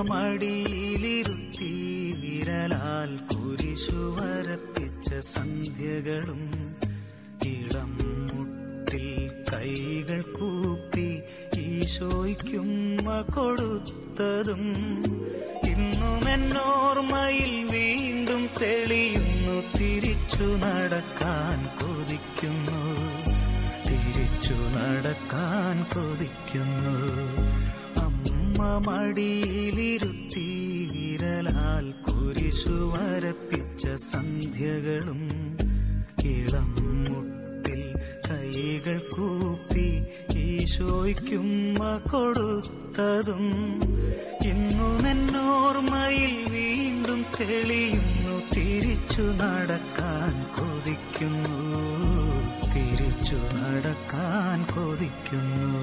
മടിയിലിരുത്തി വിരലാൽ കുരിശു വരപ്പിച്ച സന്ധ്യകളും ഇളം മുട്ടിൽ കൈകൾ കൂപ്പി ഈശോയ്ക്കുമ്മ കൊടുത്തതും ഇന്നും എന്നോർമ്മയിൽ വീണ്ടും തെളിയുന്നു. തിരിച്ചു നടക്കാൻ കൊതിക്കുന്നു, തിരിച്ചു നടക്കാൻ കൊതിക്കുന്നു. അമ്മ മടിയിലിരുത്തി വിരലാൽ കുരിശു വരപ്പിച്ച സന്ധ്യകളും ഇളം മുട്ടിൽ കൈകൾ കൂപ്പി ഈശോയ്ക്കുമ്മ കൊടുത്തതും ഇന്നും എന്നോർമ്മയിൽ വീണ്ടും തെളിയുന്നു. തിരിച്ചു നടക്കാൻ കൊതിക്കുന്നു, തിരിച്ചു നടക്കാൻ കൊതിക്കുന്നു.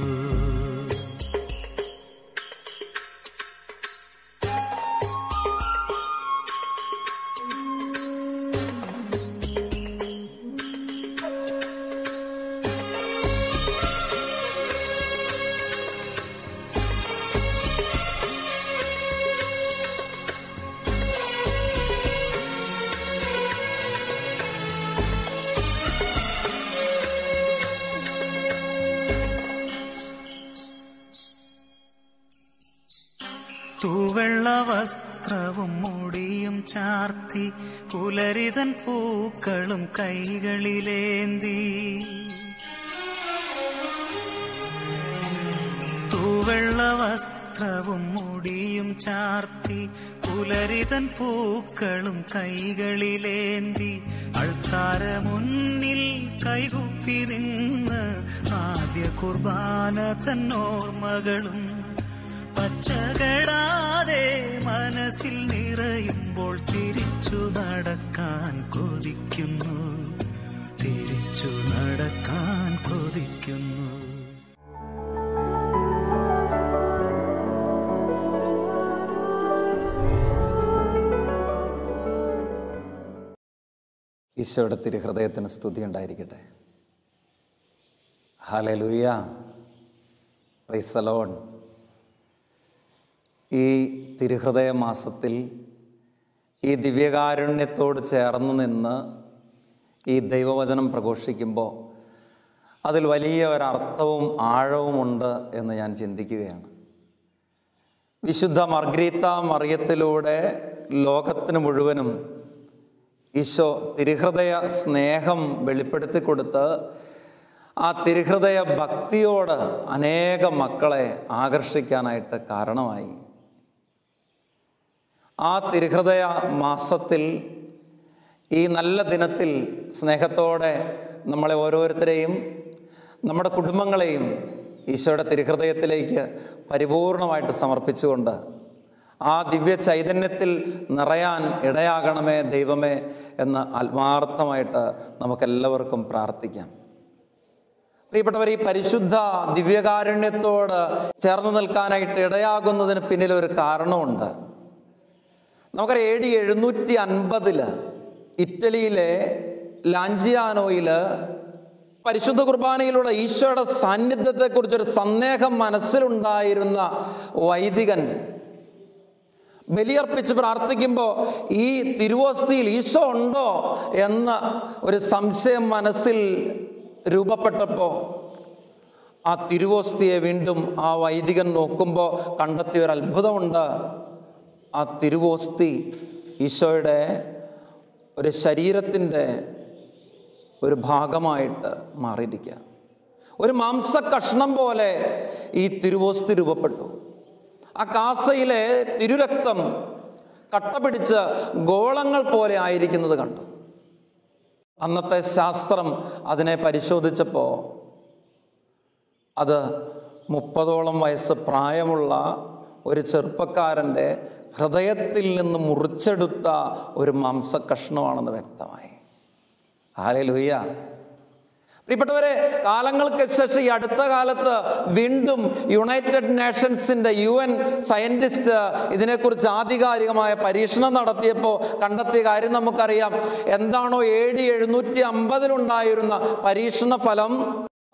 തൂവെള്ള വസ്ത്രവും മുടിയും ചാർത്തി പുലരിതൻ പൂക്കളും കൈകളിലേന്തി. തൂവെള്ള വസ്ത്രവും മുടിയും ചാർത്തി പുലരിതൻ പൂക്കളും കൈകളിലേന്തി അൾത്താര മുന്നിൽ കൈകുപ്പി നിന്ന് ആദ്യ കുർബാന തന്നോർമ്മകളും പച്ചകടാതെ മനസ്സിൽ നിറയുമ്പോൾ തിരിച്ചു നടക്കാൻ കൊതിക്കുന്നു, തിരിച്ചു നടക്കാൻ കൊതിക്കുന്നു. ഈശോയുടെ തിരുഹൃദയത്തിന് സ്തുതി ഉണ്ടായിരിക്കട്ടെ. Hallelujah, praise the Lord. ഈ തിരുഹൃദയ മാസത്തിൽ ഈ ദിവ്യകാരുണ്യത്തോട് ചേർന്ന് നിന്ന് ഈ ദൈവവചനം പ്രഘോഷിക്കുമ്പോൾ അതിൽ വലിയ ഒരർത്ഥവും ആഴവുമുണ്ട് എന്ന് ഞാൻ ചിന്തിക്കുകയാണ്. വിശുദ്ധ മർഗ്രീത്ത മറിയത്തിലൂടെ ലോകത്തിന് മുഴുവനും ഈശോ തിരുഹൃദയ സ്നേഹം വെളിപ്പെടുത്തി കൊടുത്ത് ആ തിരുഹൃദയ ഭക്തിയോട് അനേകം മക്കളെ ആകർഷിക്കാനായിട്ട് കാരണമായി. ആ തിരുഹൃദയ മാസത്തിൽ ഈ നല്ല ദിനത്തിൽ സ്നേഹത്തോടെ നമ്മളെ ഓരോരുത്തരെയും നമ്മുടെ കുടുംബങ്ങളെയും ഈശോയുടെ തിരുഹൃദയത്തിലേക്ക് പരിപൂർണമായിട്ട് സമർപ്പിച്ചുകൊണ്ട് ആ ദിവ്യ ചൈതന്യത്തിൽ നിറയാൻ ഇടയാകണമേ ദൈവമേ എന്ന് ആത്മാർത്ഥമായിട്ട് നമുക്കെല്ലാവർക്കും പ്രാർത്ഥിക്കാം. പ്രിയപ്പെട്ടവർ, ഈ പരിശുദ്ധ ദിവ്യകാരുണ്യത്തോട് ചേർന്ന് നിൽക്കാനായിട്ട് ഇടയാകുന്നതിന് പിന്നിലൊരു കാരണമുണ്ട്. നമുക്കറിയാം, AD 750 ഇറ്റലിയിലെ ലാഞ്ചിയാനോയിൽ പരിശുദ്ധ കുർബാനയിലൂടെ ഈശോയുടെ സാന്നിധ്യത്തെക്കുറിച്ചൊരു സന്ദേഹം മനസ്സിലുണ്ടായിരുന്ന വൈദികൻ ബലിയർപ്പിച്ച് പ്രാർത്ഥിക്കുമ്പോൾ ഈ തിരുവോസ്തിയിൽ ഈശോ ഉണ്ടോ എന്ന ഒരു സംശയം മനസ്സിൽ രൂപപ്പെട്ടപ്പോൾ ആ തിരുവോസ്തിയെ വീണ്ടും ആ വൈദികൻ നോക്കുമ്പോൾ കണ്ടെത്തിയ ഒരു അത്ഭുതമുണ്ട്. ആ തിരുവോസ്തി ഈശോയുടെ ഒരു ശരീരത്തിൻ്റെ ഒരു ഭാഗമായിട്ട് മാറിയിരിക്കുക. ഒരു മാംസകഷ്ണം പോലെ ഈ തിരുവോസ്തി രൂപപ്പെട്ടു. ആ കാസയിലെ തിരുരക്തം കട്ട പിടിച്ച് ഗോളങ്ങൾ പോലെ ആയിരിക്കുന്നത് കണ്ടു. അന്നത്തെ ശാസ്ത്രം അതിനെ പരിശോധിച്ചപ്പോൾ അത് 30ഓളം വയസ്സ് പ്രായമുള്ള ഒരു ചെറുപ്പക്കാരൻ്റെ ഹൃദയത്തിൽ നിന്ന് മുറിച്ചെടുത്ത ഒരു മാംസകഷ്ണമാണെന്ന് വ്യക്തമായി. ഹല്ലേലൂയ. പ്രിയപ്പെട്ടവരെ, കാലങ്ങൾക്ക് ശേഷം ഈ അടുത്ത കാലത്ത് വീണ്ടും യുണൈറ്റഡ് നേഷൻസിൻ്റെ UN സയൻറ്റിസ്റ്റ് ഇതിനെക്കുറിച്ച് ആധികാരികമായ പരീക്ഷണം നടത്തിയപ്പോൾ കണ്ടെത്തിയ കാര്യം നമുക്കറിയാം. എന്താണോ AD 750 പരീക്ഷണ ഫലം,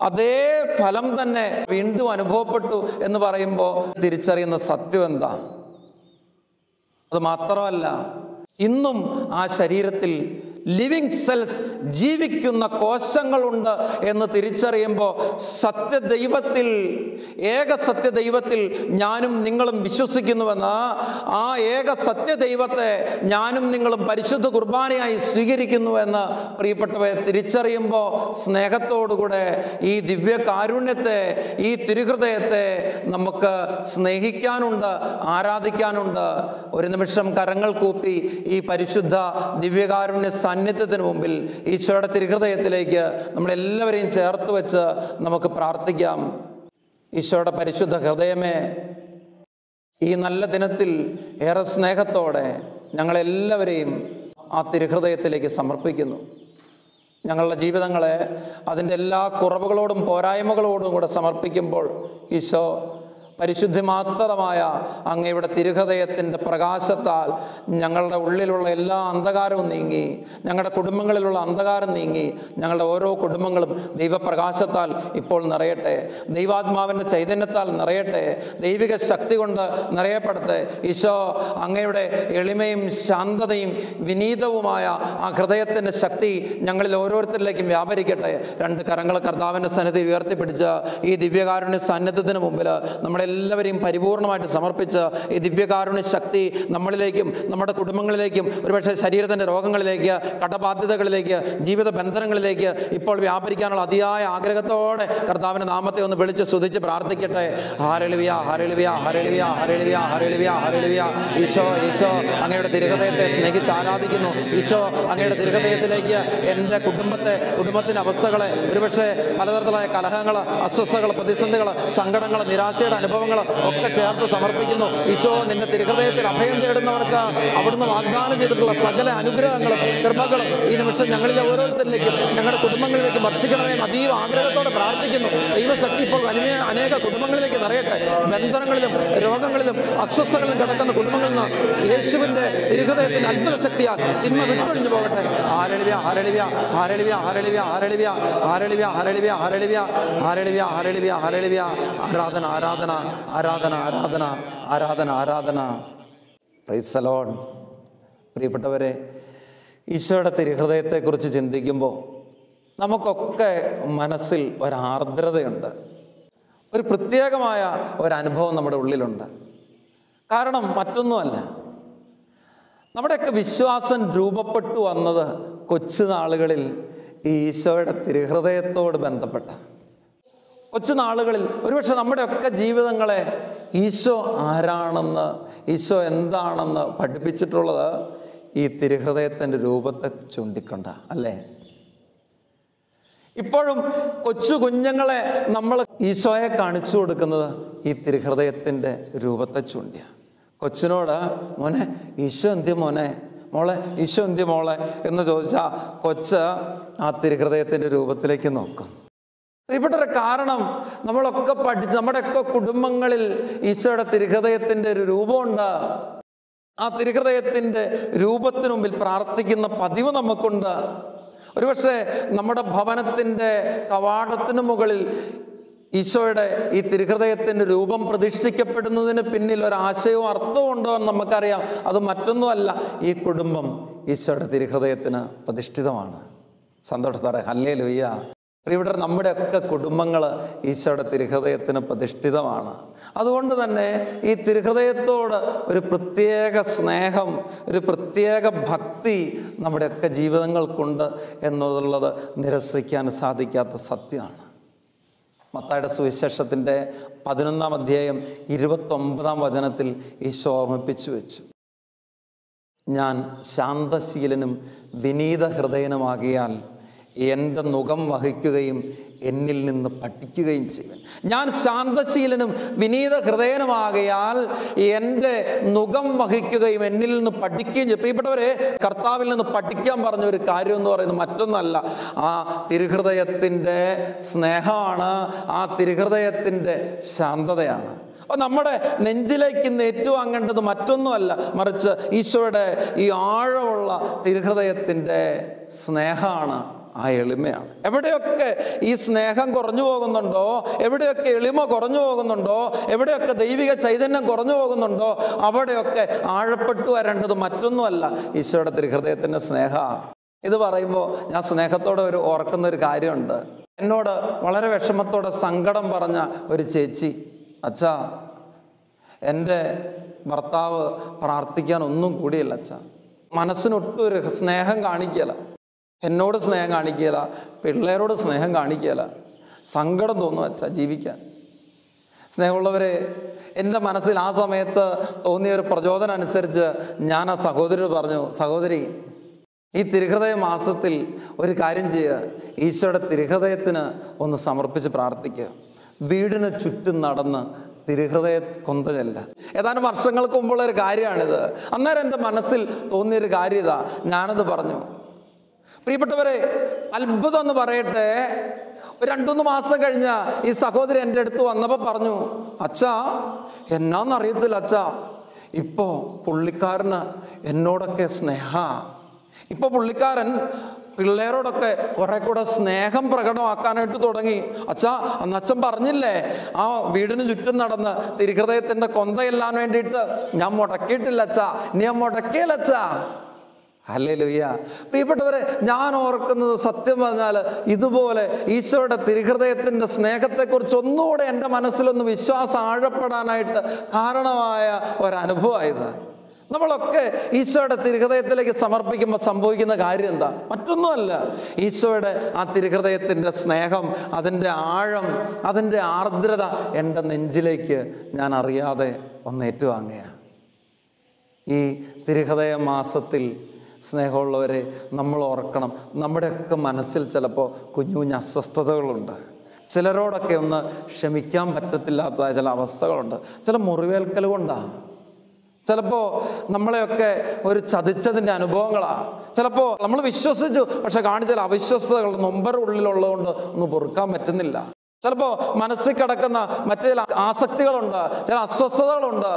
അതേ ഫലം തന്നെ വീണ്ടും അനുഭവപ്പെട്ടു എന്ന് പറയുമ്പോൾ തിരിച്ചറിയുന്ന സത്യം എന്താ? അത് മാത്രമല്ല, ഇന്നും ആ ശരീരത്തിൽ ലിവിങ് സെൽസ്, ജീവിക്കുന്ന കോശങ്ങളുണ്ട് എന്ന് തിരിച്ചറിയുമ്പോൾ സത്യദൈവത്തിൽ, ഏക സത്യദൈവത്തിൽ ഞാനും നിങ്ങളും വിശ്വസിക്കുന്നുവെന്ന്, ആ ഏക സത്യദൈവത്തെ ഞാനും നിങ്ങളും പരിശുദ്ധ കുർബാനയായി സ്വീകരിക്കുന്നുവെന്ന് പ്രിയപ്പെട്ടവരെ തിരിച്ചറിയുമ്പോൾ സ്നേഹത്തോടുകൂടെ ഈ ദിവ്യകാരുണ്യത്തെ, ഈ തിരുഹൃദയത്തെ നമുക്ക് സ്നേഹിക്കാനുണ്ട്, ആരാധിക്കാനുണ്ട്. ഒരു നിമിഷം കരങ്ങൾ കൂപ്പി ഈ പരിശുദ്ധ ദിവ്യകാരുണ്യ സാന്നിധ്യത്തിന് മുമ്പിൽ, ഈശോയുടെ തിരുഹൃദയത്തിലേക്ക് നമ്മളെല്ലാവരെയും ചേർത്ത് വെച്ച് നമുക്ക് പ്രാർത്ഥിക്കാം. ഈശോയുടെ പരിശുദ്ധ ഹൃദയമേ, ഈ നല്ല ദിനത്തിൽ ഏറെ സ്നേഹത്തോടെ ഞങ്ങളെല്ലാവരെയും ആ തിരുഹൃദയത്തിലേക്ക് സമർപ്പിക്കുന്നു. ഞങ്ങളുടെ ജീവിതങ്ങളെ അതിൻ്റെ എല്ലാ കുറവുകളോടും പോരായ്മകളോടും കൂടെ സമർപ്പിക്കുമ്പോൾ ഈശോ പരിശുദ്ധിമാത്രമായ അങ്ങയുടെ തിരുഹൃദയത്തിൻ്റെ പ്രകാശത്താൽ ഞങ്ങളുടെ ഉള്ളിലുള്ള എല്ലാ അന്ധകാരവും നീങ്ങി, ഞങ്ങളുടെ കുടുംബങ്ങളിലുള്ള അന്ധകാരം നീങ്ങി, ഞങ്ങളുടെ ഓരോ കുടുംബങ്ങളും ദൈവപ്രകാശത്താൽ ഇപ്പോൾ നിറയട്ടെ, ദൈവാത്മാവിൻ്റെ ചൈതന്യത്താൽ നിറയട്ടെ, ദൈവിക ശക്തി കൊണ്ട് നിറയപ്പെടട്ടെ. ഈശോ അങ്ങയുടെ എളിമയും ശാന്തതയും വിനീതവുമായ ആ ഹൃദയത്തിൻ്റെ ശക്തി ഞങ്ങളിൽ ഓരോരുത്തരിലേക്കും വ്യാപരിക്കട്ടെ. രണ്ട് കരങ്ങൾ കർത്താവിൻ്റെ സന്നിധി ഉയർത്തിപ്പിടിച്ച് ഈ ദിവ്യകാരുണ്യ സാന്നിധ്യത്തിന് മുമ്പിൽ നമ്മളെല്ലാവരെയും പരിപൂർണമായിട്ട് സമർപ്പിച്ച് ഈ ദിവ്യകാരുണ്യ ശക്തി നമ്മളിലേക്കും നമ്മുടെ കുടുംബങ്ങളിലേക്കും ഒരുപക്ഷെ ശരീരത്തിൻ്റെ രോഗങ്ങളിലേക്ക്, കടബാധ്യതകളിലേക്ക്, ജീവിത ബന്ധനങ്ങളിലേക്ക് ഇപ്പോൾ വ്യാപരിക്കാനുള്ള അതിയായ ആഗ്രഹത്തോടെ കർത്താവിൻ്റെ നാമത്തെ ഒന്ന് വിളിച്ച് സ്തുതിച്ച് പ്രാർത്ഥിക്കട്ടെ. ഹല്ലേലൂയ, ഹല്ലേലൂയ, ഹല്ലേലൂയ, ഹല്ലേലൂയ, ഹല്ലേലൂയ, ഹല്ലേലൂയ. ഈശോ, ഈശോ അങ്ങയുടെ തിരുഹൃദയത്തെ സ്നേഹിച്ച് ആരാധിക്കുന്നു. ഈശോ അങ്ങയുടെ തിരുഹൃദയത്തിലേക്ക് എൻ്റെ കുടുംബത്തിൻ്റെ അവസ്ഥകളെ, ഒരുപക്ഷെ പലതരത്തിലായ കലഹങ്ങൾ, അസ്വസ്ഥതകൾ, പ്രതിസന്ധികൾ, സങ്കടങ്ങൾ, നിരാശയുടെ അനുഭവങ്ങൾ ഒക്കെ ചേർത്ത് സമർപ്പിക്കുന്നു. ഈശോ, നിന്റെ തിരുഹൃദയത്തിൽ അഭയം തേടുന്നവർക്ക് അവിടുന്ന് വാഗ്ദാനം ചെയ്തിട്ടുള്ള സകല അനുഗ്രഹങ്ങളും കൃപകളും ഈ നിമിഷം ഞങ്ങളിലെ ഓരോരുത്തരിലേക്കും ഞങ്ങളുടെ കുടുംബങ്ങളിലേക്കും വർഷിക്കണമെന്ന് അതീവ ആഗ്രഹത്തോടെ പ്രാർത്ഥിക്കുന്നു. ദൈവശക്തി ഇപ്പോൾ അനേക കുടുംബങ്ങളിലേക്ക് നിറയട്ടെ. ബന്ധനങ്ങളിലും രോഗങ്ങളിലും അസ്വസ്ഥകളിലും കിടക്കുന്ന കുടുംബങ്ങളിൽ നിന്ന് യേശുവിൻ്റെ തിരുഹൃദയത്തിന് അത്ഭുത ശക്തിയാൽ തിന്മ വിട്ടൊഴിഞ്ഞു പോകട്ടെ. ഹല്ലേലൂയ, ഹല്ലേലൂയ, ഹല്ലേലൂയ, ഹല്ലേലൂയ, ഹല്ലേലൂയ, ഹല്ലേലൂയ, ഹല്ലേലൂയ, ഹല്ലേലൂയ, ഹല്ലേലൂയ, ഹല്ലേലൂയ, ഹല്ലേലൂയ. ആരാധന, ആരാധന, ആരാധന, ആരാധന, ആരാധന, ആരാധന. Price the Lord. പ്രിയപ്പെട്ടവരെ, ഈശോയുടെ തിരുഹൃദയത്തെക്കുറിച്ച് ചിന്തിക്കുമ്പോൾ നമുക്കൊക്കെ മനസ്സിൽ ഒരാർദ്രതയുണ്ട്, ഒരു പ്രത്യേകമായ ഒരനുഭവം നമ്മുടെ ഉള്ളിലുണ്ട്. കാരണം മറ്റൊന്നുമല്ല, നമ്മുടെയൊക്കെ വിശ്വാസം രൂപപ്പെട്ടു വന്നത് കൊച്ചുനാളുകളിൽ ഈശോയുടെ തിരുഹൃദയത്തോട് ബന്ധപ്പെട്ട കൊച്ചുനാളുകളിൽ. ഒരുപക്ഷെ നമ്മുടെയൊക്കെ ജീവിതങ്ങളെ ഈശോ ആരാണെന്ന്, ഈശോ എന്താണെന്ന് പഠിപ്പിച്ചിട്ടുള്ളത് ഈ തിരുഹൃദയത്തിൻ്റെ രൂപത്തെ ചൂണ്ടിക്കൊണ്ട, അല്ലേ? ഇപ്പോഴും കൊച്ചു കുഞ്ഞുങ്ങളെ നമ്മൾ ഈശോയെ കാണിച്ചു കൊടുക്കുന്നത് ഈ തിരുഹൃദയത്തിൻ്റെ രൂപത്തെ ചൂണ്ടിയ. കൊച്ചിനോട് മോനെ ഈശോ എന്തി മോനെ, മോളെ ഈശോ എന്തി മോളെ എന്ന് ചോദിച്ചാൽ കൊച്ച് ആ തിരുഹൃദയത്തിൻ്റെ രൂപത്തിലേക്ക് നോക്കും. പ്രിയപ്പെട്ട കാരണം നമ്മളൊക്കെ നമ്മുടെയൊക്കെ കുടുംബങ്ങളിൽ ഈശോയുടെ തിരുഹൃദയത്തിൻ്റെ ഒരു രൂപമുണ്ട്. ആ തിരുഹൃദയത്തിൻ്റെ രൂപത്തിനു മുമ്പിൽ പ്രാർത്ഥിക്കുന്ന പതിവ് നമുക്കുണ്ട്. ഒരുപക്ഷെ നമ്മുടെ ഭവനത്തിൻ്റെ കവാടത്തിന് മുകളിൽ ഈശോയുടെ ഈ തിരുഹൃദയത്തിൻ്റെ രൂപം പ്രതിഷ്ഠിക്കപ്പെടുന്നതിന് പിന്നിൽ ഒരാശയവും അർത്ഥവും ഉണ്ടോ എന്ന് നമുക്കറിയാം. അത് മറ്റൊന്നുമല്ല, ഈ കുടുംബം ഈശോയുടെ തിരുഹൃദയത്തിന് പ്രതിഷ്ഠിതമാണ്. സന്തോഷത്തോടെ ഹല്ലേലൂയ. പ്രിയപ്പെട്ടവർ, നമ്മുടെയൊക്കെ കുടുംബങ്ങൾ ഈശോയുടെ തിരുഹൃദയത്തിന് പ്രതിഷ്ഠിതമാണ്. അതുകൊണ്ട് തന്നെ ഈ തിരുഹൃദയത്തോട് ഒരു പ്രത്യേക സ്നേഹം, ഒരു പ്രത്യേക ഭക്തി നമ്മുടെയൊക്കെ ജീവിതങ്ങൾക്കുണ്ട് എന്നുള്ളത് നിരസിക്കാൻ സാധിക്കാത്ത സത്യമാണ്. മത്തായിയുടെ സുവിശേഷത്തിൻ്റെ 11-ാം അധ്യായം 29-ാം വചനത്തിൽ ഈശോ ഓർമ്മിപ്പിച്ചു വെച്ചു, ഞാൻ ശാന്തശീലനും വിനീത ഹൃദയനുമാകിയാൽ എൻ്റെ നുകം വഹിക്കുകയും എന്നിൽ നിന്ന് പഠിക്കുകയും ചെയ്യുവൻ. ഞാൻ ശാന്തശീലനും വിനീത ഹൃദയനുമാകയാൽ എൻ്റെ നുകം വഹിക്കുകയും എന്നിൽ നിന്ന് പഠിക്കുകയും ചെയ്യും. പ്രിയപ്പെട്ടവരെ, കർത്താവിൽ നിന്ന് പഠിക്കാൻ പറഞ്ഞ ഒരു കാര്യം എന്ന് പറയുന്നത് മറ്റൊന്നല്ല, ആ തിരുഹൃദയത്തിൻ്റെ സ്നേഹമാണ്, ആ തിരുഹൃദയത്തിൻ്റെ ശാന്തതയാണ്. അപ്പോൾ നമ്മുടെ നെഞ്ചിലേക്ക് ഇന്ന് ഏറ്റുവാങ്ങേണ്ടത് മറ്റൊന്നുമല്ല, മറിച്ച് ഈശോയുടെ ഈ ആഴമുള്ള തിരുഹൃദയത്തിൻ്റെ സ്നേഹമാണ്, ആ എളിമയാണ്. എവിടെയൊക്കെ ഈ സ്നേഹം കുറഞ്ഞു പോകുന്നുണ്ടോ, എവിടെയൊക്കെ എളിമ കുറഞ്ഞു പോകുന്നുണ്ടോ, എവിടെയൊക്കെ ദൈവിക ചൈതന്യം കുറഞ്ഞു പോകുന്നുണ്ടോ, അവിടെയൊക്കെ ആഴപ്പെട്ടു വരേണ്ടത് മറ്റൊന്നുമല്ല, ഈശോയുടെ തിരുഹൃദയത്തിൻ്റെ സ്നേഹ. ഇത് പറയുമ്പോൾ ഞാൻ സ്നേഹത്തോടെ ഓർക്കുന്നൊരു കാര്യമുണ്ട്. എന്നോട് വളരെ വിഷമത്തോടെ സങ്കടം പറഞ്ഞ ഒരു ചേച്ചി, അച്ഛാ എൻ്റെ ഭർത്താവ് പ്രാർത്ഥിക്കാൻ ഒന്നും കൂടിയല്ല അച്ഛാ, മനസ്സിനൊട്ടും ഒരു സ്നേഹം കാണിക്കുകയില്ല, എന്നോട് സ്നേഹം കാണിക്കുകയില്ല, പിള്ളേരോട് സ്നേഹം കാണിക്കുകയില്ല, സങ്കടം തോന്നും അച്ഛാ ജീവിക്കാൻ. സ്നേഹമുള്ളവരെ, എൻ്റെ മനസ്സിൽ ആ സമയത്ത് തോന്നിയ ഒരു പ്രചോദനം അനുസരിച്ച് ഞാൻ ആ സഹോദരിയോട് പറഞ്ഞു, സഹോദരി, ഈ തിരുഹൃദയ മാസത്തിൽ ഒരു കാര്യം ചെയ്യുക, ഈശോയുടെ തിരുഹൃദയത്തിന് ഒന്ന് സമർപ്പിച്ച് പ്രാർത്ഥിക്കുക. വീടിന് ചുറ്റും നടന്ന് തിരുഹൃദയ കൊന്ത ചെല്ല. ഏതാനും വർഷങ്ങൾക്ക് മുമ്പുള്ള ഒരു കാര്യമാണിത്. അന്നേരം എൻ്റെ മനസ്സിൽ തോന്നിയൊരു കാര്യം ഇതാ, ഞാനത് പറഞ്ഞു. പ്രിയപ്പെട്ടവരെ, അത്ഭുതം എന്ന് പറയട്ടെ, 2-3 മാസം കഴിഞ്ഞ ഈ സഹോദരി എൻ്റെ അടുത്ത് വന്നപ്പോൾ പറഞ്ഞു, അച്ഛാ എന്നാന്നറിയത്തില്ല അച്ഛാ, ഇപ്പോൾ പുള്ളിക്കാരന് എന്നോടൊക്കെ സ്നേഹ, ഇപ്പോൾ പുള്ളിക്കാരൻ പിള്ളേരോടൊക്കെ കുറെ കൂടെ സ്നേഹം പ്രകടമാക്കാനായിട്ട് തുടങ്ങി. അച്ഛാ, അന്ന് അച്ഛൻ പറഞ്ഞില്ലേ, ആ വീടിന് ചുറ്റും നടന്ന് തിരുഹൃദയത്തിൻ്റെ കൊന്തയെല്ലാൻ വേണ്ടിയിട്ട് ഞാൻ മുടക്കിയിട്ടില്ല അച്ഛാ, നീ മുടക്കിയല്ല അച്ഛാ. ഹല്ലേലൂയ. പ്രിയപ്പെട്ടവരെ, ഞാൻ ഓർക്കുന്നത് സത്യം പറഞ്ഞാൽ ഇതുപോലെ ഈശോയുടെ തിരുഹൃദയത്തിൻ്റെ സ്നേഹത്തെക്കുറിച്ച് ഒന്നുകൂടെ എൻ്റെ മനസ്സിലൊന്ന് വിശ്വാസം ആഴപ്പെടാനായിട്ട് കാരണമായ ഒരനുഭവമായത്. നമ്മളൊക്കെ ഈശോയുടെ തിരുഹൃദയത്തിലേക്ക് സമർപ്പിക്കുമ്പോൾ സംഭവിക്കുന്ന കാര്യം എന്താ? മറ്റൊന്നുമല്ല, ഈശോയുടെ ആ തിരുഹൃദയത്തിൻ്റെ സ്നേഹം, അതിൻ്റെ ആഴം, അതിൻ്റെ ആർദ്രത എൻ്റെ നെഞ്ചിലേക്ക് ഞാൻ അറിയാതെ ഒന്ന് ഏറ്റുവാങ്ങുകയാണ്. ഈ തിരുഹൃദയ മാസത്തിൽ സ്നേഹമുള്ളവരെ, നമ്മൾ ഓർക്കണം, നമ്മുടെയൊക്കെ മനസ്സിൽ ചിലപ്പോൾ കുഞ്ഞു കുഞ്ഞു അസ്വസ്ഥതകളുണ്ട്. ചിലരോടൊക്കെ ഒന്ന് ക്ഷമിക്കാൻ പറ്റത്തില്ലാത്തതായ ചില അവസ്ഥകളുണ്ട്. ചില മുറിവേൽക്കൽ കൊണ്ടാണ്, ചിലപ്പോൾ നമ്മളെയൊക്കെ ഒരു ചതിച്ചതിൻ്റെ അനുഭവങ്ങളാണ്. ചിലപ്പോൾ നമ്മൾ വിശ്വസിച്ചു, പക്ഷെ കാണിച്ച ചില അവിശ്വസ്തകൾ നൊമ്പര ഉള്ളിലുള്ളതുകൊണ്ട് ഒന്ന് പൊറുക്കാൻ പറ്റുന്നില്ല. ചിലപ്പോൾ മനസ്സിൽ കിടക്കുന്ന മറ്റു ചില ആസക്തികളുണ്ട്, ചില അസ്വസ്ഥതകളുണ്ട്.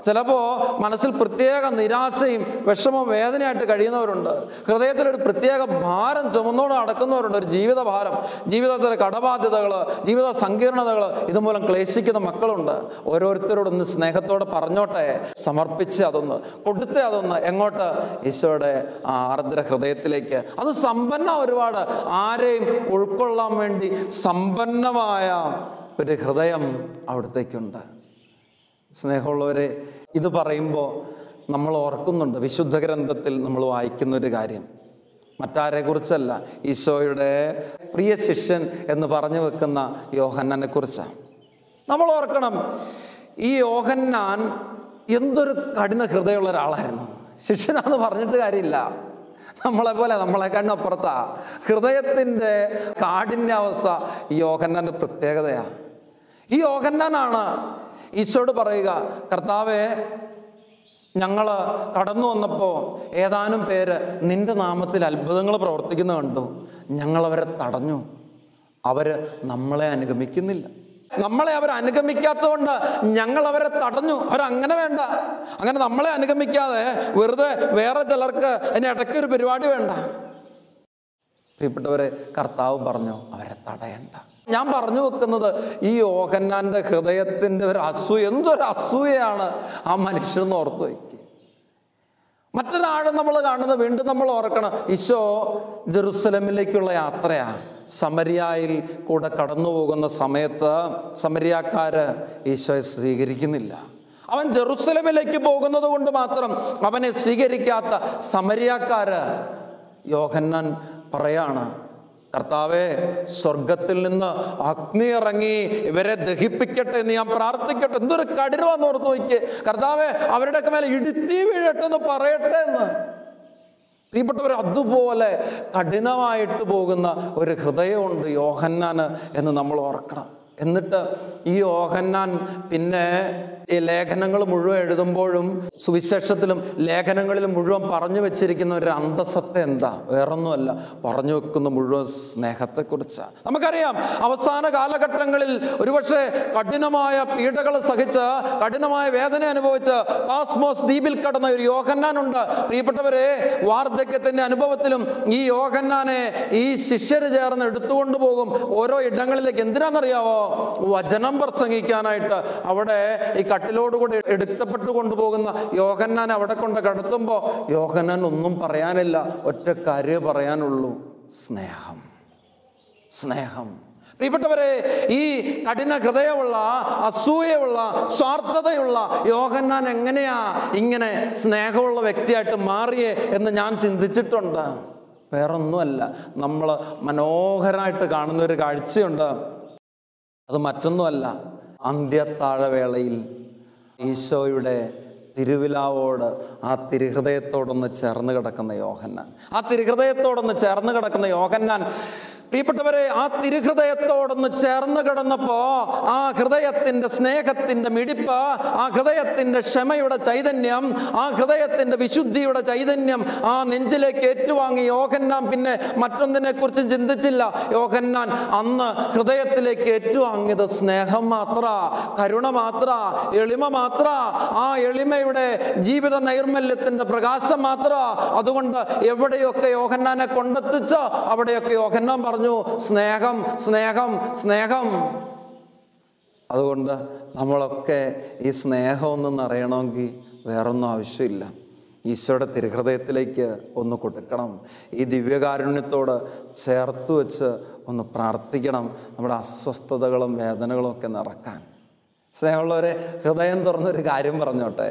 ചിലപ്പോൾ മനസ്സിൽ പ്രത്യേക നിരാശയും വിഷമവും വേദനയായിട്ട് കഴിയുന്നവരുണ്ട്. ഹൃദയത്തിലൊരു പ്രത്യേക ഭാരം ചുമന്നോട് നടക്കുന്നവരുണ്ട്, ഒരു ജീവിത ഭാരം, ജീവിതത്തിലെ കടബാധ്യതകൾ, ജീവിത സങ്കീർണതകൾ, ഇതുമൂലം ക്ലേശിക്കുന്ന മക്കളുണ്ട്. ഓരോരുത്തരോടൊന്ന് സ്നേഹത്തോടെ പറഞ്ഞോട്ടെ, സമർപ്പിച്ച് അതൊന്ന് കൊടുത്ത് അതൊന്ന് എങ്ങോട്ട്? ഈശോയുടെ ആ ആർദ്ര ഹൃദയത്തിലേക്ക്. അത് ഒരുപാട് ആരെയും ഉൾക്കൊള്ളാൻ വേണ്ടി സമ്പന്നമായ ഒരു ഹൃദയം അവിടത്തേക്കുണ്ട്. സ്നേഹമുള്ളവരെ, ഇത് പറയുമ്പോൾ നമ്മൾ ഓർക്കുന്നുണ്ട്, വിശുദ്ധ ഗ്രന്ഥത്തിൽ നമ്മൾ വായിക്കുന്നൊരു കാര്യം മറ്റാരെക്കുറിച്ചല്ല, ഈശോയുടെ പ്രിയ ശിഷ്യൻ എന്ന് പറഞ്ഞു വെക്കുന്ന യോഹന്നാനെ കുറിച്ചാണ്. നമ്മൾ ഓർക്കണം, ഈ യോഹന്നാൻ എന്തൊരു കഠിന ഹൃദയമുള്ള ഒരാളായിരുന്നു. ശിഷ്യനാന്ന് പറഞ്ഞിട്ട് കാര്യമില്ല, നമ്മളെപ്പോലെ നമ്മളെക്കാളും അപ്പുറത്താ ഹൃദയത്തിൻ്റെ കാഠിന്യാവസ്ഥ. ഈ യോഹന്നാൻ്റെ പ്രത്യേകതയാണ്. ഈ യോഹന്നാനാണ് ഈശോയോട് പറയുക, കർത്താവേ, ഞങ്ങൾ കടന്നു വന്നപ്പോൾ ഏതാനും പേര് നിൻ്റെ നാമത്തിൽ അത്ഭുതങ്ങൾ പ്രവർത്തിക്കുന്നത് കണ്ടു, ഞങ്ങളവരെ തടഞ്ഞു, അവർ നമ്മളെ അനുഗമിക്കുന്നില്ല. നമ്മളെ അവർ അനുഗമിക്കാത്തതുകൊണ്ട് ഞങ്ങൾ അവരെ തടഞ്ഞു. അവരങ്ങനെ വേണ്ട, അങ്ങനെ നമ്മളെ അനുഗമിക്കാതെ വെറുതെ വേറെ ചിലർക്ക് അതിന് ഇടയ്ക്കൊരു പരിപാടി വേണ്ട. പ്രിയപ്പെട്ടവരെ, കർത്താവ് പറഞ്ഞു അവരെ തടയണ്ട. ഞാൻ പറഞ്ഞു വെക്കുന്നത്, ഈ യോഹന്നാൻ്റെ ഹൃദയത്തിൻ്റെ ഒരു അസൂയ, എന്തൊരു അസൂയയാണ് ആ മനുഷ്യനെന്ന് ഓർത്ത് വയ്ക്കുക. മറ്റൊരാളും നമ്മൾ കാണുന്നത്, വീണ്ടും നമ്മൾ ഓർക്കണം, ഈശോ ജെറുസലേമിലേക്കുള്ള യാത്രയാണ്. സമരിയായിൽ കൂടെ കടന്നു പോകുന്ന സമയത്ത് സമരിയാക്കാര് ഈശോയെ സ്വീകരിക്കുന്നില്ല. അവൻ ജെറുസലേമിലേക്ക് പോകുന്നത് കൊണ്ട് മാത്രം അവനെ സ്വീകരിക്കാത്ത സമരിയാക്കാര് യോഹന്നാൻ പറയാണ്, കർത്താവേ, സ്വർഗത്തിൽ നിന്ന് അഗ്നി ഇറങ്ങി ഇവരെ ദഹിപ്പിക്കട്ടെ എന്ന് ഞാൻ പ്രാർത്ഥിക്കട്ടെ. എന്തൊരു കഠിനമാണെന്ന് ഓർത്ത് നോക്കിയേ. കർത്താവേ, അവരുടെയൊക്കെ മേലെ ഇടുത്തി വീഴട്ടെ എന്ന് പറയട്ടെ എന്ന്. പ്രിയപ്പെട്ടവർ, അതുപോലെ കഠിനമായിട്ട് പോകുന്ന ഒരു ഹൃദയമുണ്ട് യോഹന്നാന് എന്ന് നമ്മൾ ഓർക്കണം. എന്നിട്ട് ഈ യോഹന്നാൻ പിന്നെ ഈ ലേഖനങ്ങൾ മുഴുവൻ എഴുതുമ്പോഴും സുവിശേഷത്തിലും ലേഖനങ്ങളിലും മുഴുവൻ പറഞ്ഞു വെച്ചിരിക്കുന്ന ഒരു അന്തസത്ത എന്താ? വേറൊന്നുമല്ല, പറഞ്ഞു വെക്കുന്ന മുഴുവൻ സ്നേഹത്തെക്കുറിച്ചാണ്. നമുക്കറിയാം, അവസാന കാലഘട്ടങ്ങളിൽ ഒരുപക്ഷെ കഠിനമായ പീഡകൾ സഹിച്ച് കഠിനമായ വേദന അനുഭവിച്ച് പാസ്മോസ് ദ്വീപിൽ കടന്ന ഒരു യോഹന്നാനുണ്ട്. പ്രിയപ്പെട്ടവരെ, വാർദ്ധക്യത്തിൻ്റെ അനുഭവത്തിലും ഈ യോഹന്നാനെ ഈ ശിഷ്യര് ചേർന്ന് എടുത്തുകൊണ്ടു പോകും ഓരോ ഇടങ്ങളിലേക്ക്. എന്തിനാണെന്നറിയാവോ? വചനം പ്രസംഗിക്കാനായിട്ട്. അവിടെ ഈ കട്ടിലോടുകൂടി എടുക്കപ്പെട്ടു കൊണ്ടുപോകുന്ന യോഹന്നാൻ അവിടെ കൊണ്ട് കടത്തുമ്പോൾ യോഹന്നാൻ ഒന്നും പറയാനില്ല, ഒറ്റ കാര്യം പറയാനുള്ളൂ: സ്നേഹം, സ്നേഹം. പ്രിയപ്പെട്ടവരെ, ഈ കഠിന ഹൃദയമുള്ള, അസൂയയുള്ള, സ്വാർത്ഥതയുള്ള യോഹന്നാൻ എങ്ങനെയാ ഇങ്ങനെ സ്നേഹമുള്ള വ്യക്തിയായിട്ട് മാറിയേ എന്ന് ഞാൻ ചിന്തിച്ചിട്ടുണ്ട്. വേറൊന്നുമല്ല, നമ്മൾ മനോഹരമായിട്ട് കാണുന്ന ഒരു കാഴ്ചയുണ്ട്. അത് മറ്റൊന്നുമല്ല, അന്ത്യത്താഴവേളയിൽ ഈശോയുടെ തിരുവിലാവോട്, ആ തിരുഹൃദയത്തോടൊന്ന് ചേർന്ന് കിടക്കുന്ന യോഹന്നാൻ. ആ തിരുഹൃദയത്തോടൊന്ന് ചേർന്ന് കിടക്കുന്ന യോഹന്നാൻ, പ്രിയപ്പെട്ടവരെ, ആ തിരുഹൃദയത്തോടൊന്ന് ചേർന്ന് കിടന്നപ്പോൾ ആ ഹൃദയത്തിൻ്റെ സ്നേഹത്തിൻ്റെ മിടിപ്പ്, ആ ഹൃദയത്തിൻ്റെ ക്ഷമയുടെ ചൈതന്യം, ആ ഹൃദയത്തിൻ്റെ വിശുദ്ധിയുടെ ചൈതന്യം ആ നെഞ്ചിലേക്ക് ഏറ്റുവാങ്ങി യോഹന്നാൻ പിന്നെ മറ്റൊന്നിനെക്കുറിച്ചും ചിന്തിച്ചില്ല. യോഹന്നാൻ അന്ന് ഹൃദയത്തിലേക്ക് ഏറ്റുവാങ്ങിയത് സ്നേഹം മാത്ര, കരുണ മാത്ര, എളിമ മാത്ര, ആ എളിമയുടെ ജീവിത നൈർമല്യത്തിൻ്റെ പ്രകാശം മാത്ര. അതുകൊണ്ട് എവിടെയൊക്കെ യോഹന്നാനെ കൊണ്ടെത്തിച്ചോ അവിടെയൊക്കെ യോഹന്നാൻ പറഞ്ഞു, സ്നേഹം, സ്നേഹം, സ്നേഹം. അതുകൊണ്ട് നമ്മളൊക്കെ ഈ സ്നേഹം ഒന്നും അറിയണമെങ്കിൽ വേറൊന്നും ആവശ്യമില്ല, ഈശോയുടെ തിരുഹൃദയത്തിലേക്ക് ഒന്ന് കൊടുക്കണം. ഈ ദിവ്യകാരുണ്യത്തോട് ചേർത്ത് വെച്ച് ഒന്ന് പ്രാർത്ഥിക്കണം, നമ്മുടെ അസ്വസ്ഥതകളും വേദനകളും ഒക്കെ നിറക്കാൻ. സ്നേഹമുള്ളവരെ, ഹൃദയം തുറന്നൊരു കാര്യം പറഞ്ഞോട്ടെ.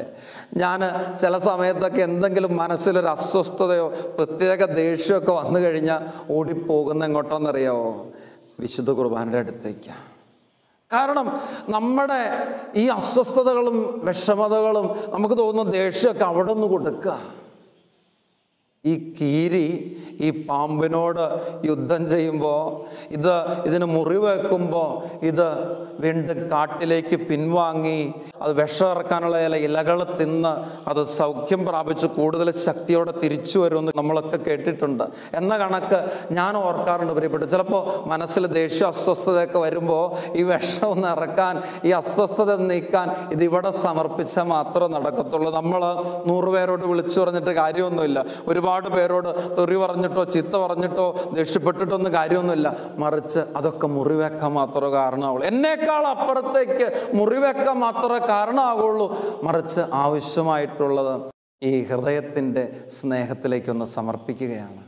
ഞാൻ ചില സമയത്തൊക്കെ എന്തെങ്കിലും മനസ്സിലൊരു അസ്വസ്ഥതയോ പ്രത്യേക ദേഷ്യമൊക്കെ വന്നു കഴിഞ്ഞാൽ ഓടിപ്പോകുന്ന എങ്ങോട്ടാണെന്നറിയാമോ? വിശുദ്ധ കുർബാനയുടെ അടുത്തേക്കാണ്. കാരണം നമ്മുടെ ഈ അസ്വസ്ഥതകളും വിഷമതകളും നമുക്ക് തോന്നുന്ന ദേഷ്യമൊക്കെ അവിടെ ഒന്ന് കൊടുക്കുക. ഈ കീരി ഈ പാമ്പിനോട് യുദ്ധം ചെയ്യുമ്പോൾ, ഇതിന് മുറിവേക്കുമ്പോൾ ഇത് വീണ്ടും കാട്ടിലേക്ക് പിൻവാങ്ങി അത് വിഷമിറക്കാനുള്ള ഇലകൾ തിന്ന് അത് സൗഖ്യം പ്രാപിച്ച് കൂടുതൽ ശക്തിയോടെ തിരിച്ചു വരുമെന്ന് നമ്മളൊക്കെ കേട്ടിട്ടുണ്ട്. എന്ന കണക്ക് ഞാൻ ഓർക്കാറുണ്ട് പ്രിയപ്പെട്ടു, ചിലപ്പോൾ മനസ്സിൽ ദേഷ്യ അസ്വസ്ഥതയൊക്കെ വരുമ്പോൾ ഈ വിഷം ഒന്ന് ഇറക്കാൻ, ഈ അസ്വസ്ഥത നീക്കാൻ ഇതിവിടെ സമർപ്പിച്ചാൽ മാത്രമേ നടക്കത്തുള്ളൂ. നമ്മൾ 100 പേരോട് വിളിച്ചു പറഞ്ഞിട്ട് കാര്യമൊന്നുമില്ല, ഒരുപാട് പേരോട് തെറി പറഞ്ഞിട്ടോ ചീത്ത പറഞ്ഞിട്ടോ ദേഷ്യപ്പെട്ടിട്ടൊന്നും കാര്യമൊന്നുമില്ല. മറിച്ച് അതൊക്കെ മുറിവെക്കാൻ മാത്രമേ കാരണമാവുള്ളൂ. എന്നേക്കാൾ അപ്പുറത്തേക്ക് മുറിവെക്കാൻ മാത്രമേ കാരണമാകുള്ളൂ. മറിച്ച് ആവശ്യമായിട്ടുള്ളത് ഈ ഹൃദയത്തിൻ്റെ സ്നേഹത്തിലേക്കൊന്ന് സമർപ്പിക്കുകയാണ്.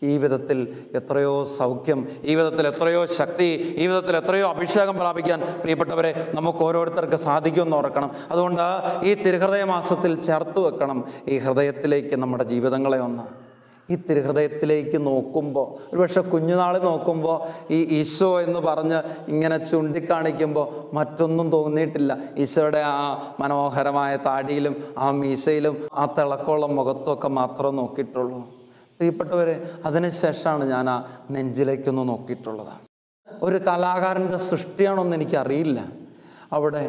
ഈ വിധത്തിൽ എത്രയോ സൗഖ്യം, ഈ വിധത്തിൽ എത്രയോ ശക്തി, ഈ വിധത്തിൽ എത്രയോ അഭിഷേകം പ്രാപിക്കാൻ പ്രിയപ്പെട്ടവരെ നമുക്ക് ഓരോരുത്തർക്ക് സാധിക്കുമെന്ന് ഓർക്കണം. അതുകൊണ്ട് ഈ തിരുഹൃദയ മാസത്തിൽ ചേർത്ത് വെക്കണം ഈ ഹൃദയത്തിലേക്ക് നമ്മുടെ ജീവിതങ്ങളെ ഒന്ന്. ഈ തിരുഹൃദയത്തിലേക്ക് നോക്കുമ്പോൾ, ഒരുപക്ഷെ കുഞ്ഞുനാളിൽ നോക്കുമ്പോൾ ഈ ഈശോ എന്ന് പറഞ്ഞ് ഇങ്ങനെ ചൂണ്ടിക്കാണിക്കുമ്പോൾ മറ്റൊന്നും തോന്നിയിട്ടില്ല. ഈശോയുടെ ആ മനോഹരമായ താടിയിലും ആ മീശയിലും ആ തിളക്കമുള്ള മുഖത്തൊക്കെ മാത്രമേ നോക്കിയിട്ടുള്ളൂ. പ്രിയപ്പെട്ടവരെ, അതിനുശേഷമാണ് ഞാൻ ആ നെഞ്ചിലേക്കൊന്ന് നോക്കിയിട്ടുള്ളത്. ഒരു കലാകാരൻ്റെ സൃഷ്ടിയാണോന്ന് എനിക്കറിയില്ല, അവിടെ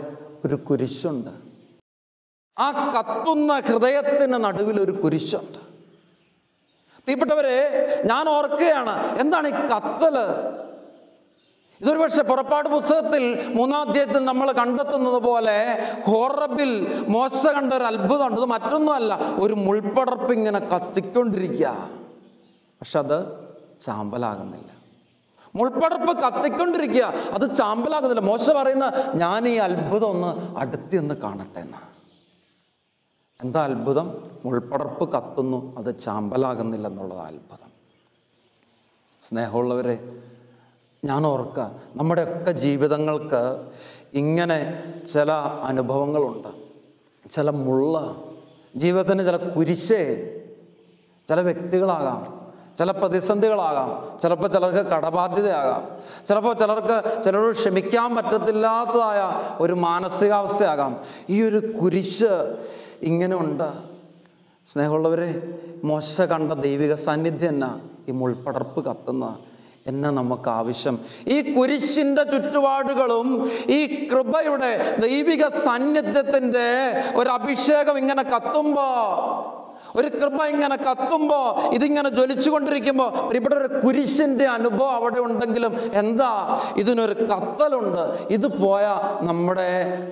ഒരു കുരിശുണ്ട്. ആ കത്തുന്ന ഹൃദയത്തിന് നടുവിലൊരു കുരിശുണ്ട്. പ്രിയപ്പെട്ടവരെ, ഞാൻ ഓർക്കുകയാണ്, എന്താണ് ഈ കത്തല്? ഇതൊരു പക്ഷേ പുറപ്പാട് പുസ്തകത്തിൽ 3-ാം അധ്യായത്തിൽ നമ്മൾ കണ്ടെത്തുന്നത് പോലെ ഹോറബിൽ മോശ കണ്ട ഒരു അത്ഭുതമുണ്ട്. ഇത് മറ്റൊന്നുമല്ല, ഒരു മുൾപ്പടർപ്പ് ഇങ്ങനെ കത്തിക്കൊണ്ടിരിക്കുക, പക്ഷെ അത് ചാമ്പലാകുന്നില്ല. മുൾപ്പടർപ്പ് കത്തിക്കൊണ്ടിരിക്കുക, അത് ചാമ്പലാകുന്നില്ല. മോശ പറയുന്ന, ഞാൻ ഈ അത്ഭുതം ഒന്ന് അടുത്തൊന്ന് കാണട്ടെ എന്ന്. എന്താ അത്ഭുതം? മുൾപ്പടർപ്പ് കത്തുന്നു, അത് ചാമ്പലാകുന്നില്ല എന്നുള്ളത് അത്ഭുതം. സ്നേഹമുള്ളവരെ, ഞാൻ ഓർക്കുക, നമ്മുടെയൊക്കെ ജീവിതങ്ങൾക്ക് ഇങ്ങനെ ചില അനുഭവങ്ങളുണ്ട്, ചില മുള്ള ജീവിതത്തിന്, ചില കുരിശേ, ചില വ്യക്തികളാകാം, ചില പ്രതിസന്ധികളാകാം, ചിലപ്പോൾ ചിലർക്ക് കടബാധ്യതയാകാം, ചിലപ്പോൾ ചിലരോട് ക്ഷമിക്കാൻ പറ്റത്തില്ലാത്തതായ ഒരു മാനസികാവസ്ഥയാകാം. ഈ ഒരു കുരിശ് ഇങ്ങനെ ഉണ്ട്. സ്നേഹമുള്ളവരെ, മോശ കണ്ട ദൈവിക സാന്നിധ്യം എന്നാ ഈ മുൾപ്പടർപ്പ് കത്തുന്ന. എന്നെ നമുക്ക് ആവശ്യം. ഈ കുരിശിൻ്റെ ചുറ്റുപാടുകളും ഈ കൃപയുടെ ദൈവിക സാന്നിധ്യത്തിൻ്റെ ഒരു അഭിഷേകം ഇങ്ങനെ കത്തുമ്പോൾ, ഒരു കൃപ ഇങ്ങനെ കത്തുമ്പോൾ, ഇതിങ്ങനെ ജ്വലിച്ചുകൊണ്ടിരിക്കുമ്പോൾ, ഇവിടെ ഒരു കുരിശിൻ്റെ അനുഭവം അവിടെ ഉണ്ടെങ്കിലും എന്താ, ഇതിനൊരു കത്തലുണ്ട്. ഇത് പോയാൽ നമ്മുടെ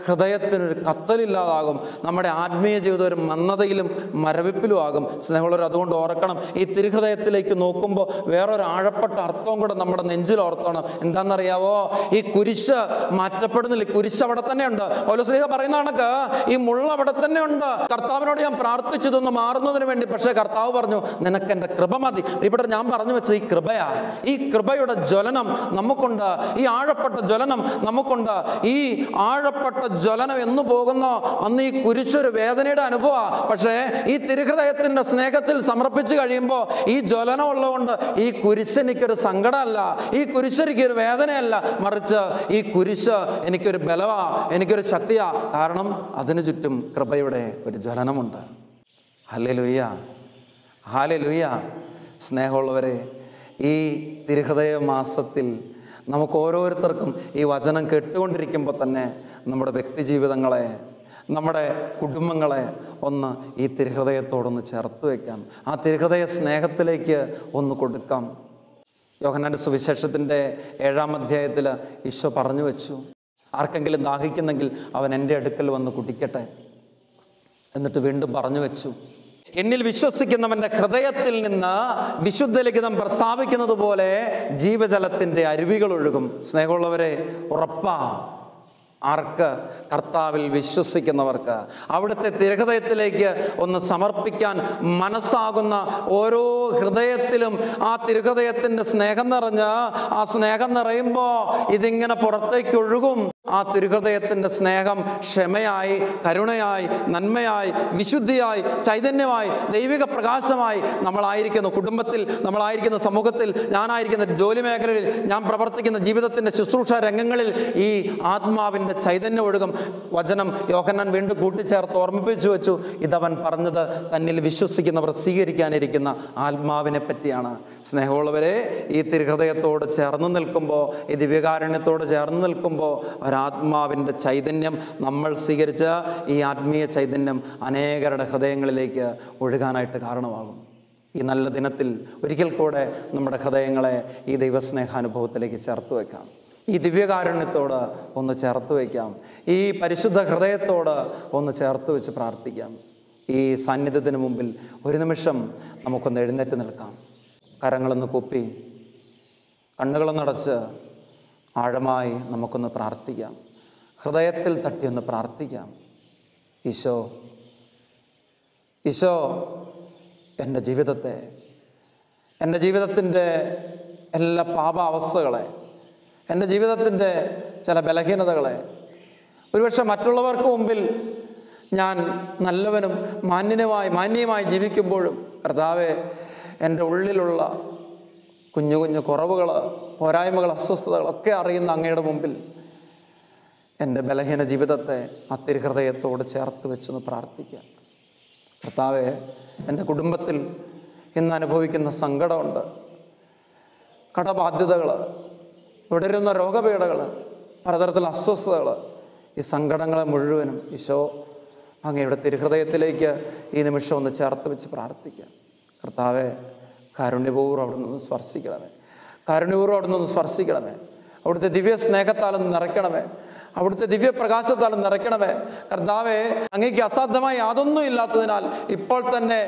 ഹൃദയത്തിനൊരു കത്തലില്ലാതാകും. നമ്മുടെ ആത്മീയ ജീവിതം ഒരു മന്ദതയിലും മരവിപ്പിലും ആകും. സ്നേഹമുള്ളവർ, അതുകൊണ്ട് ഓർക്കണം, ഈ തിരുഹൃദയത്തിലേക്ക് നോക്കുമ്പോൾ വേറൊരു ആഴപ്പെട്ട അർത്ഥവും കൂടെ നമ്മുടെ നെഞ്ചിൽ ഓർത്തണം. എന്താണെന്നറിയാവോ? ഈ കുരിശ് മാറ്റപ്പെടുന്നില്ല. കുരിശ് അവിടെ തന്നെയുണ്ട്. പൗലോസ് പറയുന്ന കണക്ക് ഈ മുള്ള അവിടെ തന്നെ ഉണ്ട്. കർത്താവിനോട് ഞാൻ പ്രാർത്ഥിച്ചതൊന്ന് മാറുന്നതിന് വേണ്ടി, പക്ഷേ കർത്താവ് പറഞ്ഞു, നിനക്ക് എൻ്റെ കൃപ മതി. ഇവിടെ ഞാൻ പറഞ്ഞു വെച്ചത് ഈ കൃപയാ. ഈ കൃപയുടെ ജ്വലനം നമുക്കുണ്ട്. ഈ ആഴപ്പെട്ട ജ്വലനം നമുക്കുണ്ട്. ഈ ആഴപ്പെട്ട ജ്വലനം എന്ന് പോകുന്നോ അന്ന് ഈ കുരിശൊരു വേദനയുടെ അനുഭവമാണ്. പക്ഷേ ഈ തിരുഹൃദയത്തിൻ്റെ സ്നേഹത്തിൽ സമർപ്പിച്ച് കഴിയുമ്പോൾ ഈ ജ്വലനം ഉള്ളതുകൊണ്ട് ഈ കുരിശ് എനിക്കൊരു സങ്കടമല്ല, ഈ കുരിശ് എനിക്കൊരു വേദനയല്ല, മറിച്ച് ഈ കുരിശ് എനിക്കൊരു ബലവാ, എനിക്കൊരു ശക്തിയാ. കാരണം അതിനു ചുറ്റും കൃപയുടെ ഒരു ജ്വലനമുണ്ട്. Hallelujah, hallelujah. സ്നേഹമുള്ളവരെ, ഈ തിരുഹൃദയ മാസത്തിൽ നമുക്ക് ഓരോരുത്തർക്കും ഈ വചനം കേട്ടുകൊണ്ടിരിക്കുമ്പോൾ തന്നെ നമ്മുടെ വ്യക്തി ജീവിതങ്ങളെ, നമ്മുടെ കുടുംബങ്ങളെ ഒന്ന് ഈ തിരുഹൃദയത്തോടൊന്ന് ചേർത്ത് വയ്ക്കാം. ആ തിരുഹൃദയ സ്നേഹത്തിലേക്ക് ഒന്ന് കൊടുക്കാം. യോഹന്നാന്റെ സുവിശേഷത്തിൻ്റെ 7-ാം അധ്യായത്തിൽ ഈശോ പറഞ്ഞു വെച്ചു, ആർക്കെങ്കിലും ദാഹിക്കുന്നെങ്കിൽ അവൻ എൻ്റെ അടുക്കൽ വന്ന് കുടിക്കട്ടെ. എന്നിട്ട് വീണ്ടും പറഞ്ഞു വെച്ചു, എന്നിൽ വിശ്വസിക്കുന്നവൻ്റെ ഹൃദയത്തിൽ നിന്ന് വിശുദ്ധ ലിഖിതം പ്രസ്താവിക്കുന്നത് പോലെ ജീവജലത്തിൻ്റെ അരുവികൾ ഒഴുകും. സ്നേഹമുള്ളവരെ, ഉറപ്പാ. ആർക്ക്? കർത്താവിൽ വിശ്വസിക്കുന്നവർക്ക്. അവിടുത്തെ തിരുഹൃദയത്തിലേക്ക് ഒന്ന് സമർപ്പിക്കാൻ മനസ്സാകുന്ന ഓരോ ഹൃദയത്തിലും ആ തിരുഹൃദയത്തിൻ്റെ സ്നേഹം നിറഞ്ഞ്, ആ സ്നേഹം നിറയുമ്പോൾ ഇതിങ്ങനെ പുറത്തേക്ക് ഒഴുകും. ആ തിരുഹൃദയത്തിൻ്റെ സ്നേഹം ക്ഷമയായി, കരുണയായി, നന്മയായി, വിശുദ്ധിയായി, ചൈതന്യമായി, ദൈവിക പ്രകാശമായി നമ്മളായിരിക്കുന്ന കുടുംബത്തിൽ, നമ്മളായിരിക്കുന്ന സമൂഹത്തിൽ, ഞാനായിരിക്കുന്ന ജോലി മേഖലയിൽ, ഞാൻ പ്രവർത്തിക്കുന്ന ജീവിതത്തിൻ്റെ ശുശ്രൂഷ രംഗങ്ങളിൽ ഈ ആത്മാവിൻ്റെ ചൈതന്യം ഒഴുകും. വചനം യോഹന്നാൻ വീണ്ടും കൂട്ടിച്ചേർത്ത് ഓർമ്മിപ്പിച്ചു വെച്ചു, ഇതവൻ പറഞ്ഞത് തന്നിൽ വിശ്വസിക്കുന്നവർ സ്വീകരിക്കാനിരിക്കുന്ന ആത്മാവിനെ പറ്റിയാണ്. സ്നേഹമുള്ളവരെ, ഈ തിരുഹൃദയത്തോട് ചേർന്ന് നിൽക്കുമ്പോൾ, ഈ ദിവ്യകാരുണ്യത്തോട് ചേർന്ന് നിൽക്കുമ്പോൾ ഒരാത്മാവിൻ്റെ ചൈതന്യം നമ്മൾ സ്വീകരിച്ച ഈ ആത്മീയ ചൈതന്യം അനേകരുടെ ഹൃദയങ്ങളിലേക്ക് ഒഴുകാനായിട്ട് കാരണമാകും. ഈ നല്ല ദിനത്തിൽ ഒരിക്കൽ കൂടെ നമ്മുടെ ഹൃദയങ്ങളെ ഈ ദൈവസ്നേഹാനുഭവത്തിലേക്ക് ചേർത്ത് വയ്ക്കാം. ഈ ദിവ്യകാരുണ്യത്തോട് ഒന്ന് ചേർത്ത് വയ്ക്കാം. ഈ പരിശുദ്ധ ഹൃദയത്തോട് ഒന്ന് ചേർത്ത് വെച്ച് പ്രാർത്ഥിക്കാം. ഈ സാന്നിധ്യത്തിന് മുമ്പിൽ ഒരു നിമിഷം നമുക്കൊന്ന് എഴുന്നേറ്റ് നിൽക്കാം. കരങ്ങളൊന്ന് കൂപ്പി, കണ്ണുകളൊന്നടച്ച് ആഴമായി നമുക്കൊന്ന് പ്രാർത്ഥിക്കാം. ഹൃദയത്തിൽ തട്ടിയൊന്ന് പ്രാർത്ഥിക്കാം. ഈശോ, ഈശോ, എൻ്റെ ജീവിതത്തെ, എൻ്റെ ജീവിതത്തിൻ്റെ എല്ലാ പാപാവസ്ഥകളെ, എൻ്റെ ജീവിതത്തിൻ്റെ ചില ബലഹീനതകളെ, ഒരുപക്ഷെ മറ്റുള്ളവർക്ക് മുമ്പിൽ ഞാൻ നല്ലവനും മാന്യമായി ജീവിക്കുമ്പോഴും കർത്താവേ, എൻ്റെ ഉള്ളിലുള്ള കുഞ്ഞു കുഞ്ഞു കുറവുകൾ, പോരായ്മകൾ, അസ്വസ്ഥതകളൊക്കെ അറിയുന്ന അങ്ങയുടെ മുമ്പിൽ എൻ്റെ ബലഹീന ജീവിതത്തെ ആ തിരുഹൃദയത്തോട് ചേർത്ത് വെച്ചൊന്ന് പ്രാർത്ഥിക്കുക. കർത്താവേ, എൻ്റെ കുടുംബത്തിൽ ഇന്ന് അനുഭവിക്കുന്ന സങ്കടമുണ്ട്, കടബാധ്യതകൾ, തുടരുന്ന രോഗപീഠകൾ, പലതരത്തിലുള്ള അസ്വസ്ഥതകൾ, ഈ സങ്കടങ്ങളെ മുഴുവനും ഈശോ അങ്ങയുടെ തിരുഹൃദയത്തിലേക്ക് ഈ നിമിഷം ഒന്ന് ചേർത്ത് വെച്ച് പ്രാർത്ഥിക്കുക. കർത്താവേ, കാരുണ്യപൂർവ്വം അവിടെ നിന്ന് സ്പർശിക്കണമേ, കാരുണ്യപൂർവ്വം അവിടെ നിന്ന് സ്പർശിക്കണമേ. അവിടുത്തെ ദിവ്യ സ്നേഹത്താലും നിറയ്ക്കണമേ, അവിടുത്തെ ദിവ്യപ്രകാശത്താലും നിറയ്ക്കണമേ. കർത്താവേ, അങ്ങേക്ക് അസാധ്യമായി യാതൊന്നും ഇല്ലാത്തതിനാൽ ഇപ്പോൾ തന്നെ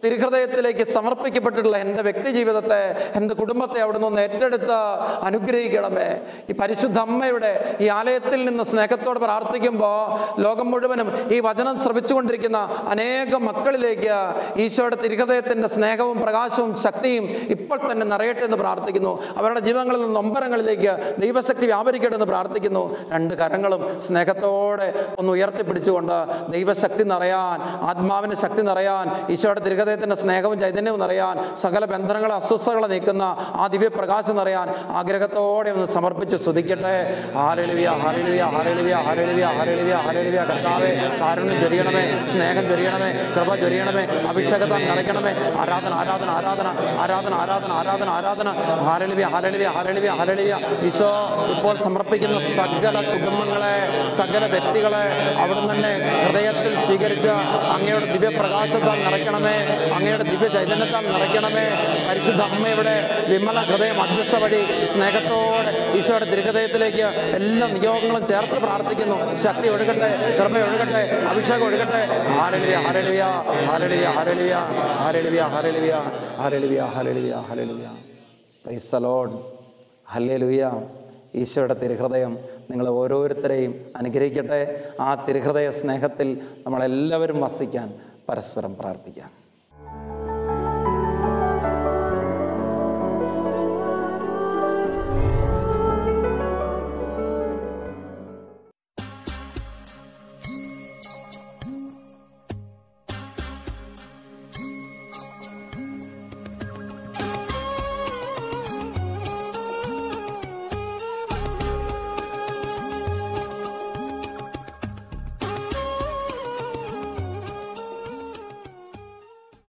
തിരുഹൃദയത്തിലേക്ക് സമർപ്പിക്കപ്പെട്ടിട്ടുള്ള എൻ്റെ വ്യക്തി ജീവിതത്തെ, എൻ്റെ കുടുംബത്തെ അവിടെ നിന്ന് ഏറ്റെടുത്ത് അനുഗ്രഹിക്കണമേ. ഈ പരിശുദ്ധ അമ്മയുടെ ഈ ആലയത്തിൽ നിന്ന് സ്നേഹത്തോടെ പ്രാർത്ഥിക്കുമ്പോൾ ലോകം മുഴുവനും ഈ വചനം ശ്രവിച്ചുകൊണ്ടിരിക്കുന്ന അനേകം മക്കളിലേക്ക് ഈശോയുടെ തിരുഹൃദയത്തിൻ്റെ സ്നേഹവും പ്രകാശവും ശക്തിയും ഇപ്പോൾ തന്നെ നിറയട്ടെ എന്ന് പ്രാർത്ഥിക്കുന്നു. അവരുടെ ജീവിതങ്ങളിൽ നിന്ന് നൊമ്പരങ്ങളിലേക്ക് ദൈവശക്തി വ്യാപരിക്കട്ടെ എന്ന് പ്രാർത്ഥിക്കുന്നു. രണ്ട് കരങ്ങളും സ്നേഹത്തോടെ ഒന്ന് ഉയർത്തിപ്പിടിച്ചുകൊണ്ട് ദൈവശക്തി നിറയാൻ, ആത്മാവിൻ്റെ ശക്തി നിറയാൻ, ഈശോയുടെ തിരുഹൃദയ തിരുഹൃദയത്തിൻ്റെ സ്നേഹവും ചൈതന്യവും നിറയാൻ, സകല ബന്ധനങ്ങളെ അസ്വസ്ഥതകളെ നീക്കുന്ന ആ ദിവ്യപ്രകാശം നിറയാൻ ആഗ്രഹത്തോടെ ഒന്ന് സമർപ്പിച്ച് സ്തുതിക്കട്ടെ. ഹല്ലേലൂയ, ഹല്ലേലൂയ, ഹല്ലേലൂയ, ഹല്ലേലൂയ, ഹല്ലേലൂയ, ഹല്ലേലൂയ. കർത്താവേ, കാരുണ്യം ചൊരിയണമേ, സ്നേഹം ചൊരിയണമേ, കൃപ ചൊരിയണമേ, അഭിഷേകത്താൽ നിറയ്ക്കണമേ. ആരാധന, ആരാധന, ആരാധന, ആരാധന, ആരാധന, ആരാധന, ആരാധന. ഹല്ലേലൂയ, ഹല്ലേലൂയ, ഹല്ലേലൂയ, ഹല്ലേലൂയ. ഈശോ ഇപ്പോൾ സമർപ്പിക്കുന്ന സകല കുടുംബങ്ങളെ, സകല വ്യക്തികളെ അവിടുന്ന് തന്നെ ഹൃദയത്തിൽ സ്വീകരിച്ച് അങ്ങയുടെ ദിവ്യപ്രകാശത്താൽ നിറയ്ക്കണമേ, അങ്ങയുടെ ദിവ്യ ചൈതന്യത്താൽ നിറയ്ക്കണമേ. പരിശുദ്ധ അമ്മയുടെ വിമല ഹൃദയ മധ്യസ്ഥ വഴി സ്നേഹത്തോടെ ഈശോയുടെ തിരുഹൃദയത്തിലേക്ക് എല്ലാ നിയോഗങ്ങളും ചേർത്ത് പ്രാർത്ഥിക്കുന്നു. ശക്തി ഒഴുകട്ടെ, കൃപ ഒഴുകട്ടെ, അഭിഷേകം ഒഴുകട്ടെ. ഹല്ലേലൂയ, ഹല്ലേലൂയ, ഹല്ലേലൂയ, ഹല്ലേലൂയ, ഹല്ലേലൂയ, ഹല്ലേലൂയ, ഹല്ലേലൂയ, ഹല്ലേലൂയ, ഹല്ലേലൂയ. Praise the Lord. ഹല്ലേലൂയ. ഈശോയുടെ തിരുഹൃദയം നിങ്ങൾ ഓരോരുത്തരെയും അനുഗ്രഹിക്കട്ടെ. ആ തിരുഹൃദയ സ്നേഹത്തിൽ നമ്മളെല്ലാവരും വസിക്കാൻ പരസ്പരം പ്രാർത്ഥിക്കാം.